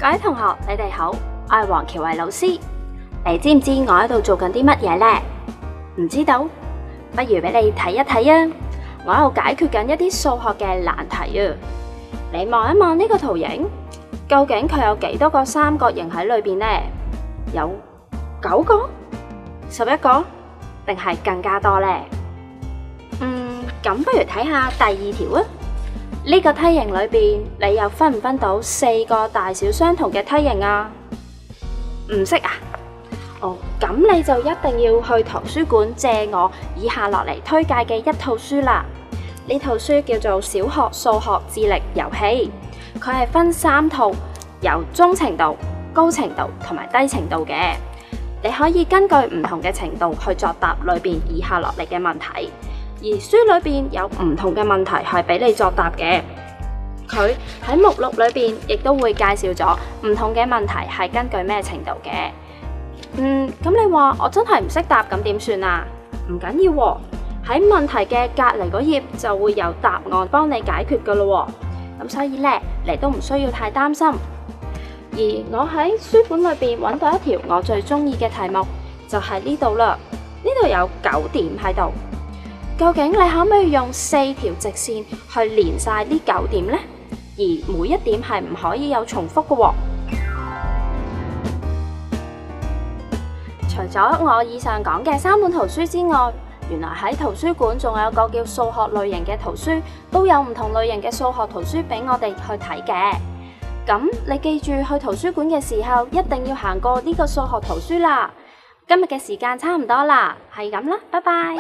各位同學，你哋好，我係黃喬慧老師。你知唔知我喺度做緊啲乜嘢呢？唔知道？不如俾你睇一睇啊！我喺度解決緊一啲數學嘅難題啊！你望一望呢個圖形，究竟佢有幾多個三角形喺裏邊呢？有9個、11個，定係更加多呢？咁不如睇下第2條啊！呢個梯形裏邊，你又分唔分到4個大小相同嘅梯形啊？唔識啊？哦，咁你就一定要去圖書館借我以下落嚟推介嘅一套書啦。呢套書叫做《小學數學智力遊戲》，佢係分3套，由中程度、高程度同埋低程度嘅。你可以根據唔同嘅程度去作答裏邊以下落嚟嘅問題。而書裏邊有唔同嘅問題係俾你作答嘅，佢喺目錄裏邊亦都會介紹咗唔同嘅問題係根據咩程度嘅。咁你話我真係唔識答，咁點算啊？唔緊要喎，喺問題嘅隔離嗰頁就會有答案幫你解決噶咯喎。咁所以咧，你都唔需要太擔心。而我喺書本裏邊揾到一條我最中意嘅題目，就係呢度啦。呢度有9點喺度。究竟你可唔可以用4條直線去連晒呢9點呢？而每一點係唔可以有重複嘅喎。除咗我以上講嘅3本圖書之外，原來喺圖書館仲有個叫數學類型嘅圖書，都有唔同類型嘅數學圖書俾我哋去睇嘅。咁你記住去圖書館嘅時候，一定要行過呢個數學圖書啦。今日嘅時間差唔多啦，係咁啦，拜拜。